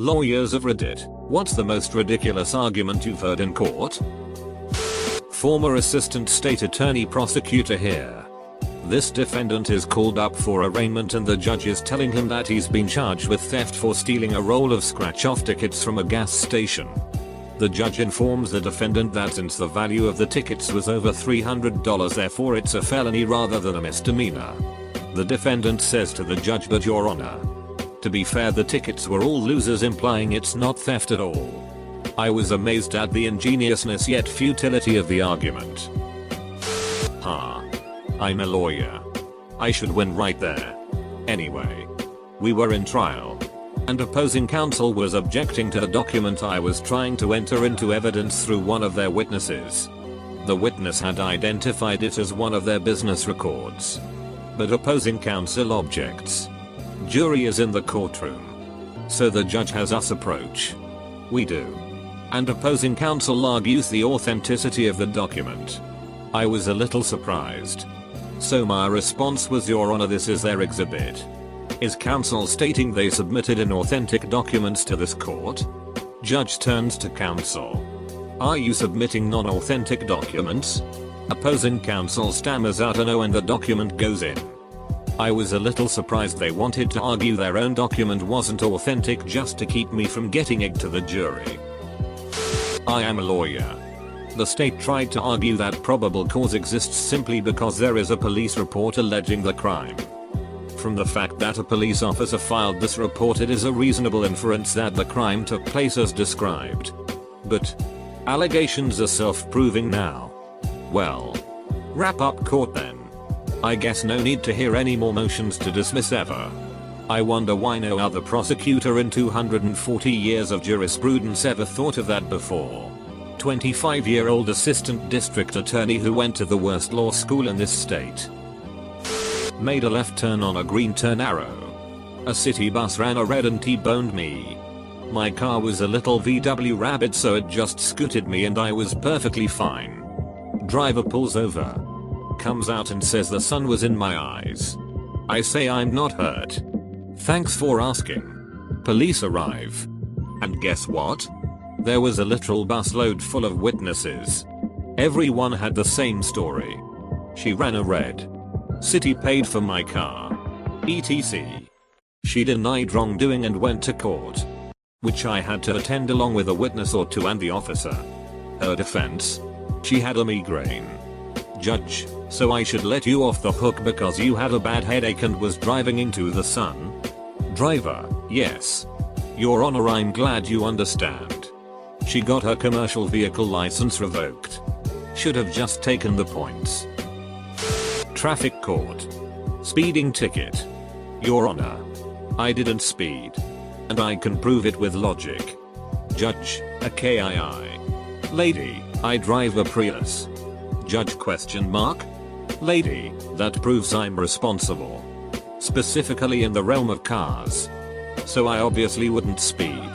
Lawyers of Reddit, what's the most ridiculous argument you've heard in court? Former assistant state attorney prosecutor here. This defendant is called up for arraignment and the judge is telling him that he's been charged with theft for stealing a roll of scratch-off tickets from a gas station. The judge informs the defendant that since the value of the tickets was over $300, therefore it's a felony rather than a misdemeanor. The defendant says to the judge, "But Your Honor, to be fair, the tickets were all losers," implying it's not theft at all. I was amazed at the ingeniousness yet futility of the argument. I'm a lawyer. I should win right there. Anyway, we were in trial, and opposing counsel was objecting to a document I was trying to enter into evidence through one of their witnesses. The witness had identified it as one of their business records, but opposing counsel objects. Jury is in the courtroom, so the judge has us approach. We do, and opposing counsel argues the authenticity of the document. I was a little surprised. So my response was, "Your Honor, this is their exhibit." Is counsel stating they submitted inauthentic documents to this court? Judge turns to counsel. "Are you submitting non-authentic documents?" Opposing counsel stammers out a no and the document goes in. I was a little surprised they wanted to argue their own document wasn't authentic just to keep me from getting it to the jury. I am a lawyer. The state tried to argue that probable cause exists simply because there is a police report alleging the crime. From the fact that a police officer filed this report, it is a reasonable inference that the crime took place as described. But allegations are self-proving now. Well, wrap up court then. I guess no need to hear any more motions to dismiss ever. I wonder why no other prosecutor in 240 years of jurisprudence ever thought of that before. 25-year-old assistant district attorney who went to the worst law school in this state. Made a left turn on a green turn arrow. A city bus ran a red and T-boned me. My car was a little VW Rabbit, so it just scooted me and I was perfectly fine. Driver pulls over, comes out and says the sun was in my eyes. I say I'm not hurt. Thanks for asking. Police arrive. And guess what? There was a literal busload full of witnesses. Everyone had the same story. She ran a red. City paid for my car. etc. She denied wrongdoing and went to court, which I had to attend along with a witness or two and the officer. Her defense? She had a migraine. Judge, so I should let you off the hook because you had a bad headache and was driving into the sun? Driver, yes. Your Honor, I'm glad you understand. She got her commercial vehicle license revoked. Should have just taken the points. Traffic court. Speeding ticket. Your Honor, I didn't speed, and I can prove it with logic. Judge, a KII. Lady, I drive a Prius. Judge ? Lady, that proves I'm responsible. Specifically in the realm of cars. So I obviously wouldn't speed.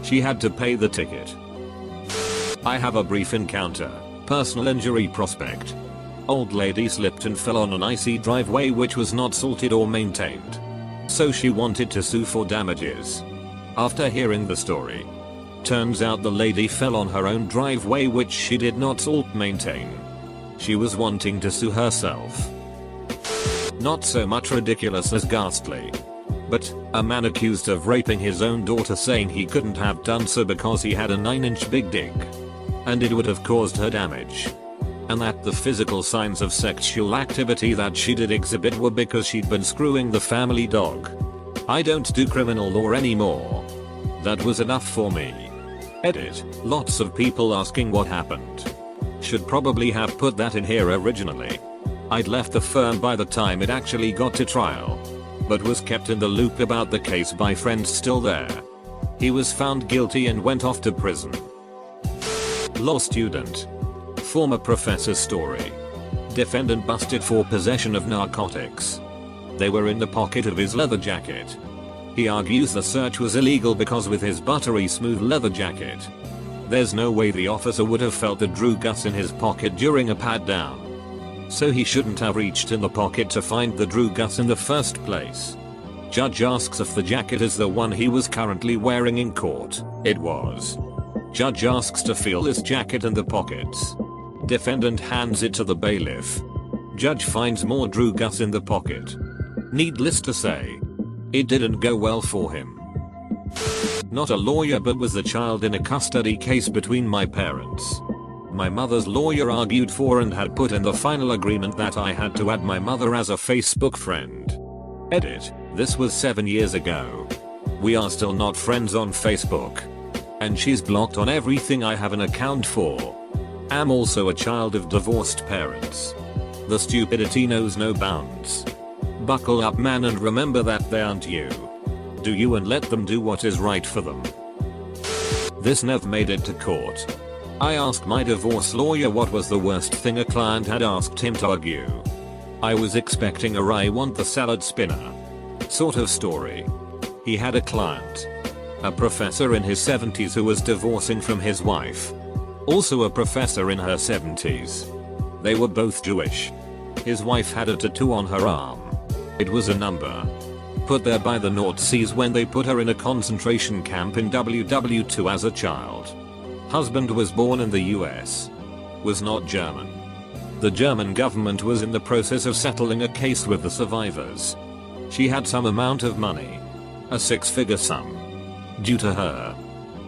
She had to pay the ticket. I have a brief encounter. Personal injury prospect. Old lady slipped and fell on an icy driveway which was not salted or maintained. So she wanted to sue for damages. After hearing the story, turns out the lady fell on her own driveway which she did not salt maintain. She was wanting to sue herself. Not so much ridiculous as ghastly. But, a man accused of raping his own daughter saying he couldn't have done so because he had a 9-inch big dick. And it would have caused her damage. And that the physical signs of sexual activity that she did exhibit were because she'd been screwing the family dog. I don't do criminal law anymore. That was enough for me. Edit, lots of people asking what happened. Should probably have put that in here originally. I'd left the firm by the time it actually got to trial, but was kept in the loop about the case by friends still there. He was found guilty and went off to prison. Law student. Former professor's story. Defendant busted for possession of narcotics. They were in the pocket of his leather jacket. He argues the search was illegal because with his buttery smooth leather jacket, there's no way the officer would have felt the Drew Gus in his pocket during a pat down. So he shouldn't have reached in the pocket to find the Drew Gus in the first place. Judge asks if the jacket is the one he was currently wearing in court. It was. Judge asks to feel his jacket and the pockets. Defendant hands it to the bailiff. Judge finds more Drew Gus in the pocket. Needless to say, it didn't go well for him. Not a lawyer, but was the child in a custody case between my parents. My mother's lawyer argued for and had put in the final agreement that I had to add my mother as a Facebook friend. Edit. This was 7 years ago. We are still not friends on Facebook. And she's blocked on everything I have an account for. Am also a child of divorced parents. The stupidity knows no bounds. Buckle up, man, and remember that they aren't you. Do you and let them do what is right for them. This never made it to court. I asked my divorce lawyer what was the worst thing a client had asked him to argue. I was expecting a I want the salad spinner sort of story. He had a client, a professor in his 70s who was divorcing from his wife, also a professor in her 70s. They were both Jewish. His wife had a tattoo on her arm. It was a number put there by the Nazis when they put her in a concentration camp in WW2 as a child. Husband was born in the US. Was not German. The German government was in the process of settling a case with the survivors. She had some amount of money. A 6-figure sum. Due to her.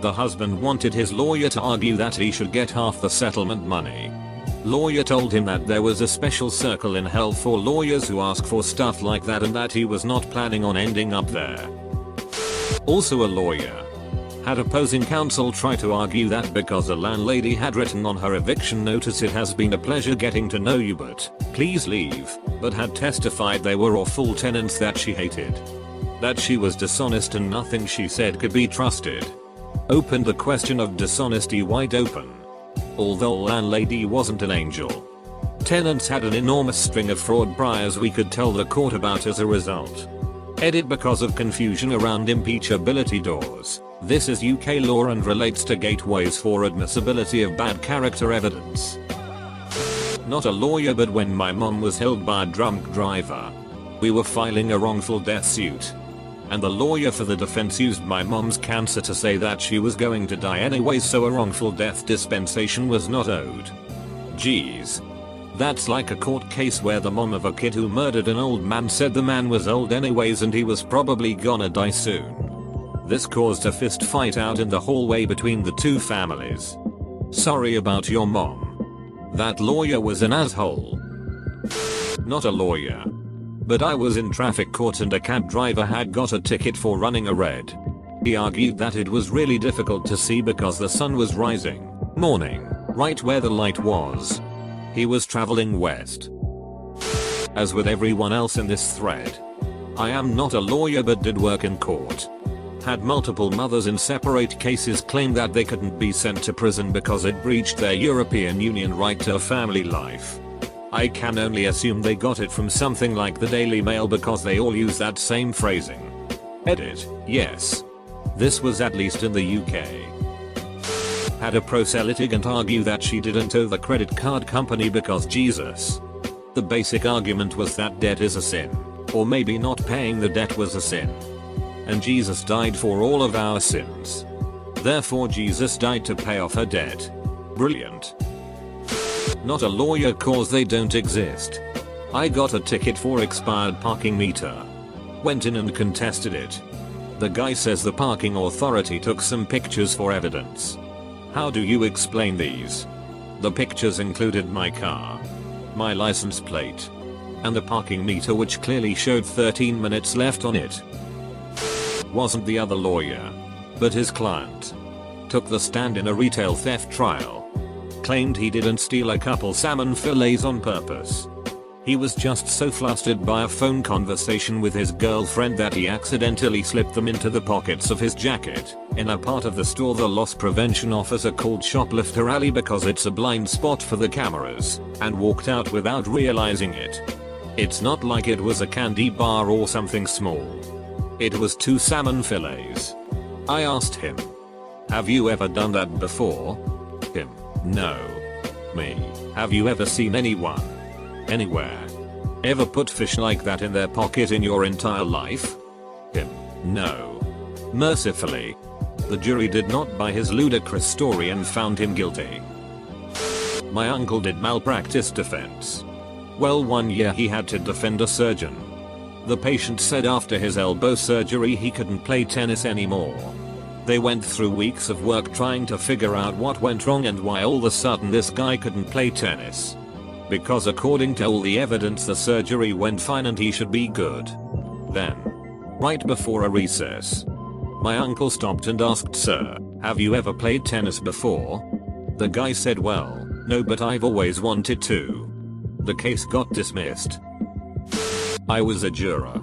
The husband wanted his lawyer to argue that he should get half the settlement money. Lawyer told him that there was a special circle in hell for lawyers who ask for stuff like that and that he was not planning on ending up there. Also, a lawyer had opposing counsel try to argue that because a landlady had written on her eviction notice, "It has been a pleasure getting to know you, but please leave," but had testified they were awful tenants that she hated. That she was dishonest and nothing she said could be trusted. Opened the question of dishonesty wide open. Although landlady wasn't an angel. Tenants had an enormous string of fraud priors we could tell the court about as a result. Edit. Because of confusion around impeachability doors. This is UK law and relates to gateways for admissibility of bad character evidence. Not a lawyer, but when my mom was held by a drunk driver, we were filing a wrongful death suit. And the lawyer for the defense used my mom's cancer to say that she was going to die anyways, so a wrongful death dispensation was not owed. Jeez. That's like a court case where the mom of a kid who murdered an old man said the man was old anyways and he was probably gonna die soon. This caused a fist fight out in the hallway between the two families. Sorry about your mom. That lawyer was an asshole. Not a lawyer. But I was in traffic court and a cab driver had got a ticket for running a red. He argued that it was really difficult to see because the sun was rising, morning, right where the light was. He was traveling west. As with everyone else in this thread, I am not a lawyer but did work in court. Had multiple mothers in separate cases claim that they couldn't be sent to prison because it breached their European Union right to a family life. I can only assume they got it from something like the Daily Mail because they all use that same phrasing. Edit. Yes. This was at least in the UK. Had a pro-se litigant argue that she didn't owe the credit card company because Jesus. The basic argument was that debt is a sin. Or maybe not paying the debt was a sin. And Jesus died for all of our sins. Therefore Jesus died to pay off her debt. Brilliant. Not a lawyer cause they don't exist. I got a ticket for expired parking meter. Went in and contested it. The guy says the parking authority took some pictures for evidence. How do you explain these? The pictures included my car, my license plate, and the parking meter, which clearly showed 13 minutes left on it. Wasn't the other lawyer, but his client. Took the stand in a retail theft trial. Claimed he didn't steal a couple salmon fillets on purpose. He was just so flustered by a phone conversation with his girlfriend that he accidentally slipped them into the pockets of his jacket, in a part of the store the loss prevention officer called Shoplifter Alley because it's a blind spot for the cameras, and walked out without realizing it. It's not like it was a candy bar or something small. It was 2 salmon fillets. I asked him, "Have you ever done that before?" Him, "No." Me, "Have you ever seen anyone, anywhere, ever put fish like that in their pocket in your entire life?" him. No. Mercifully, the jury did not buy his ludicrous story and found him guilty. My uncle did malpractice defense. Well, one year he had to defend a surgeon. The patient said after his elbow surgery he couldn't play tennis anymore. They went through weeks of work trying to figure out what went wrong and why all of a sudden this guy couldn't play tennis. Because according to all the evidence the surgery went fine and he should be good. Then, right before a recess, my uncle stopped and asked, "Sir, have you ever played tennis before?" The guy said, "Well, no, but I've always wanted to." The case got dismissed. I was a juror.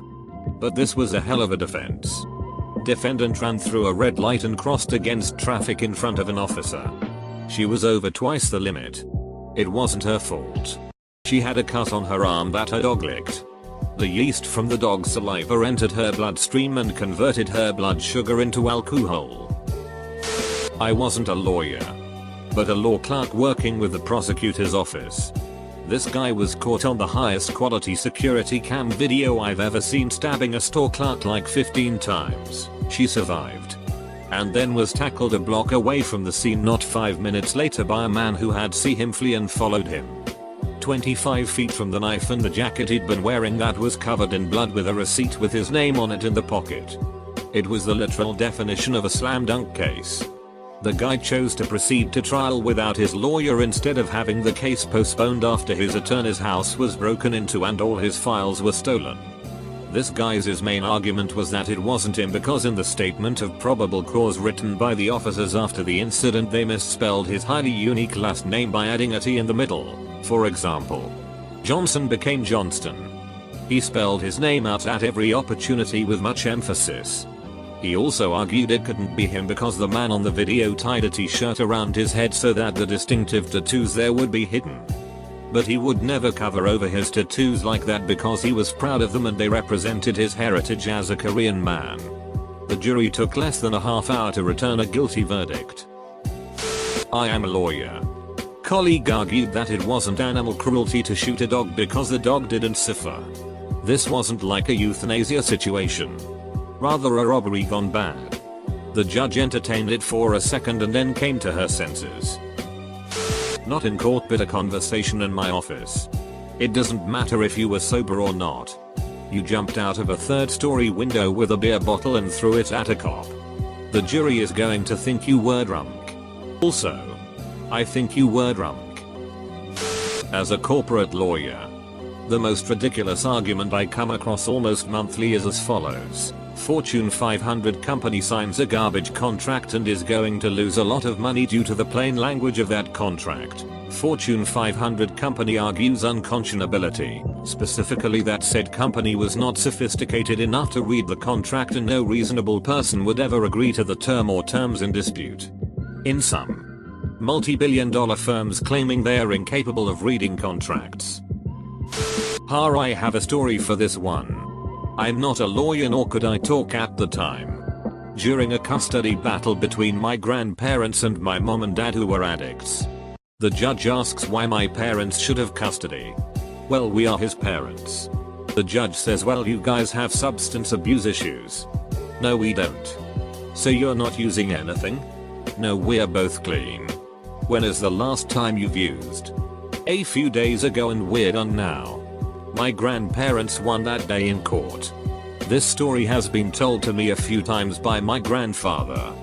But this was a hell of a defense. Defendant ran through a red light and crossed against traffic in front of an officer. She was over twice the limit. It wasn't her fault. She had a cut on her arm that her dog licked. The yeast from the dog's saliva entered her bloodstream and converted her blood sugar into alcohol. I wasn't a lawyer, but a law clerk working with the prosecutor's office. This guy was caught on the highest quality security cam video I've ever seen, stabbing a store clerk like 15 times. She survived. And then was tackled a block away from the scene not 5 minutes later by a man who had seen him flee and followed him. 25 feet from the knife and the jacket he'd been wearing that was covered in blood with a receipt with his name on it in the pocket. It was the literal definition of a slam dunk case. The guy chose to proceed to trial without his lawyer instead of having the case postponed after his attorney's house was broken into and all his files were stolen. This guy's main argument was that it wasn't him because in the statement of probable cause written by the officers after the incident they misspelled his highly unique last name by adding a T in the middle. For example, Johnson became Johnston. He spelled his name out at every opportunity with much emphasis. He also argued it couldn't be him because the man on the video tied a t-shirt around his head so that the distinctive tattoos there would be hidden. But he would never cover over his tattoos like that because he was proud of them and they represented his heritage as a Korean man. The jury took less than a half hour to return a guilty verdict. I am a lawyer. Colleague argued that it wasn't animal cruelty to shoot a dog because the dog didn't suffer. This wasn't like a euthanasia situation. Rather a robbery gone bad. The judge entertained it for a second and then came to her senses. Not in court but a conversation in my office. It doesn't matter if you were sober or not. You jumped out of a third-story window with a beer bottle and threw it at a cop. The jury is going to think you were drunk. Also, I think you were drunk. As a corporate lawyer, the most ridiculous argument I come across almost monthly is as follows. Fortune 500 company signs a garbage contract and is going to lose a lot of money due to the plain language of that contract. Fortune 500 company argues unconscionability, specifically that said company was not sophisticated enough to read the contract and no reasonable person would ever agree to the term or terms in dispute. In sum, multi-billion-dollar firms claiming they are incapable of reading contracts. I have a story for this one. I'm not a lawyer nor could I talk at the time. During a custody battle between my grandparents and my mom and dad who were addicts. The judge asks why my parents should have custody. Well, we are his parents. The judge says, well, you guys have substance abuse issues. No, we don't. So you're not using anything? No, we're both clean. When is the last time you've used? A few days ago and we're done now. My grandparents won that day in court. This story has been told to me a few times by my grandfather.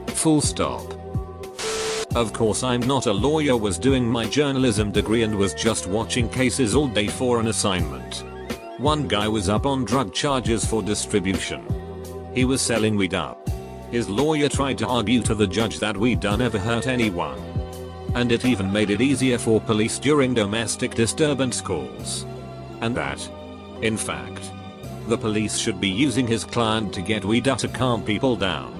Full stop. Of course I'm not a lawyer, was doing my journalism degree and was just watching cases all day for an assignment. One guy was up on drug charges for distribution. He was selling weed up. His lawyer tried to argue to the judge that weed don't ever hurt anyone. And it even made it easier for police during domestic disturbance calls. And that, in fact, the police should be using his client to get weed out to calm people down.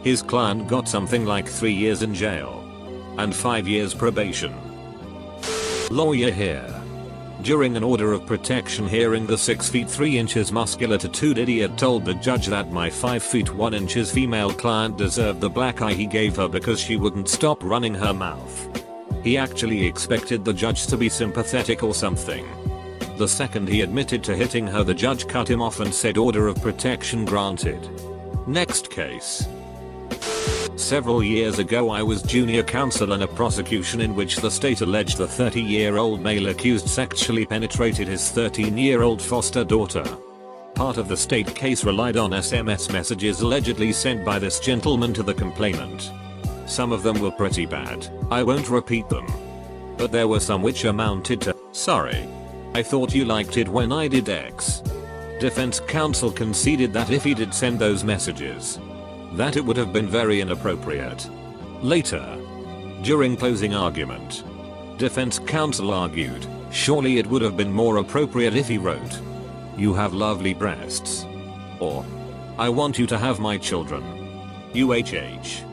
His client got something like 3 years in jail. And 5 years probation. Lawyer here. During an order of protection hearing, the 6 feet 3 inches muscular tattooed idiot told the judge that my 5 feet 1 inches female client deserved the black eye he gave her because she wouldn't stop running her mouth. He actually expected the judge to be sympathetic or something. The second he admitted to hitting her, the judge cut him off and said order of protection granted. Next case. Several years ago I was junior counsel in a prosecution in which the state alleged the 30-year-old male accused sexually penetrated his 13-year-old foster daughter. Part of the state case relied on SMS messages allegedly sent by this gentleman to the complainant. Some of them were pretty bad, I won't repeat them. But there were some which amounted to, "Sorry, I thought you liked it when I did X." Defense counsel conceded that if he did send those messages, that it would have been very inappropriate. Later, during closing argument, defense counsel argued, surely it would have been more appropriate if he wrote, "You have lovely breasts," or, "I want you to have my children," UHH,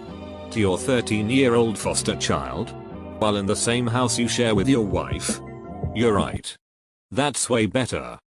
to your 13-year-old foster child, while in the same house you share with your wife. You're right. That's way better.